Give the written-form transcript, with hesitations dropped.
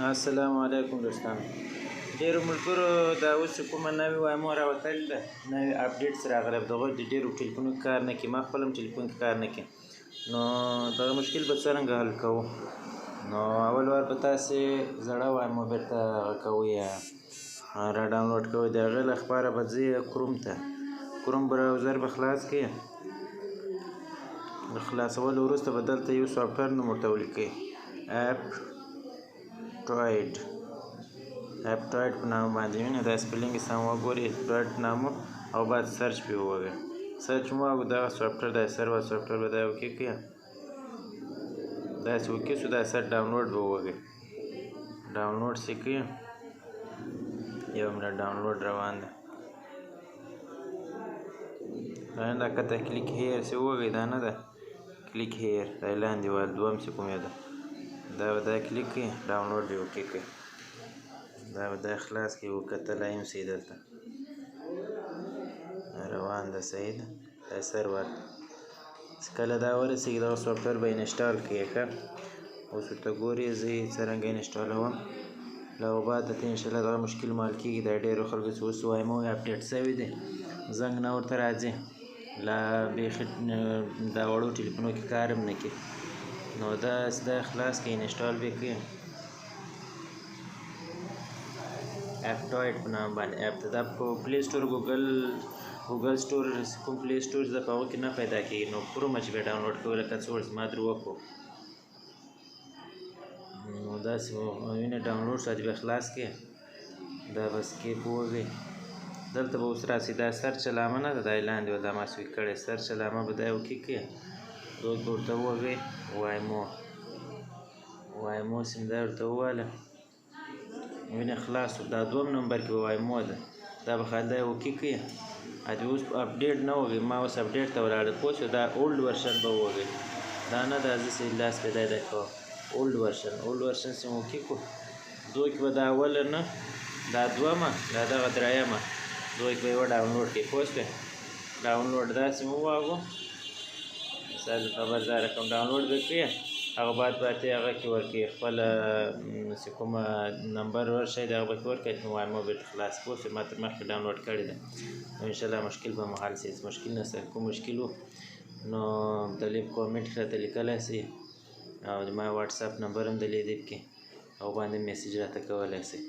السلام علیکم دوستان. ډیرو ملګرو دا اوس چې کومه نوې وایمو راوتلې ده، نوې اپډیټس راغلی، دغه د ډیرو ټلیفونو کې کار نه کوي، ما خپل هم ټلیفون کې کار نه کوي. نو دغه مشکل به څرنګه حل کوو؟ نو اول وار به تاسې زړه وایمو بیرته کوئ را ډاونلوډ کوئ، د هغې له خپاره به ځئ کروم ته، کروم براوزر به خلاص کړئ. د خلاصولو وروسته به دلته یو سافټویر نوم ورته ولیکئ، اپټوایډ په نامه باندې وینئ، دا سپیلنګ یې سم وګورئ، اپټوایډ په نامه، او بعد سرچ پې ووهئ. سرچ مو وواهه دغه سافټویر دا سرور سافټویر به دا اوکې کړئ، داسې اوکې شو، دا سر ډاونلوډ به ووهئ، ډاونلوډ چې کړئ، یو منټ ډاونلوډ روان ده. دا کته کلیک هیر چې ووهئ، دا نه ده کلیک هیر، دا لاندې وال دوم چې کوم ده، دا به دا کلیک کړئ، ډاونلوډ یې اوکې کړئ، دا به دا خلاص کړئ، وکتلای هم شئ دلته روان ده، صحیح ده، دا سرور. چې کله دا ورسېږي دغه سافټویر به انسټال کړئ ښه. اوس ورته ګورئ زه یې څرنګه انسټالوم، له هغه بعد درته انشاءالله دغه مشکل مال کېږي. دا ډېرو خلکو چې اوس وایمو اپډیټ شوی دی، زنګ نه ورته راځي، لا بیخي دا وړو ټلیفونو کې کار هم نه کوي. نو دا خلاص کړئ، انسټال به یې کړئ، اپټوایډ په نام باندې اپ ته، دا په پلی سټور ګوګل سټور کوم پلی سټور ده په هغو کې نه پیدا کېږي. نو کرومه چې به یې ډاونلوډ کوئ لکه څه وړ ما در وکړو، نو داسې وینئ ډاونلوډ شو، بیا خلاص کړئ، دا به سکیپ ووهئ. دلته به اوس راسئ، دا سرچ علامه نه ده، دا یې لاندې به دا ما سویچ کړی، سرچ علامه به دا یې اوکې کړئ، دوی به ورته ووهئ وایمو سیم دا ورته وواله، وینئ خلاص شو. دا دوم نمبر کې به وایمو ده، دا به خالي دا یې اوکې کړئ. اوس اپډیټ نه ووهئ، ما اوس اپډیټ ته ولاړه، پوه شوې، دا اولډ ورشن به ووهئ، دا نه ده زه چې لاس پیدا ده کوم، اولډ ورشن چې مو اوکې کړو، دوی کې به دا اوله نه، دا دومه، دا دغه درېیمه، دوی کې به یې وډاونلوډ کړئ، پوه شوې. ډاونلوډ داسې مو وواهو، مثال خبردار کوم، ډاونلوډ به کړئ، هغه بعد به ته هغه کې ورکړئ خپله چې کومه نمبر ورشئ د هغه به کې ورکړئ، نو وایمو بیرته خلاص. پوه شوې، ما تر مخکې ډاونلوډ کړې ده، نو انشاءالله مشکل به مو حل شي. مشکل نه سره کوم مشکل و نو مختلف کومنټ راته لیکلی شئ، او ما واټساپ نمبر هم درلې دی کې، او باندې میسیج راته کولی شئ.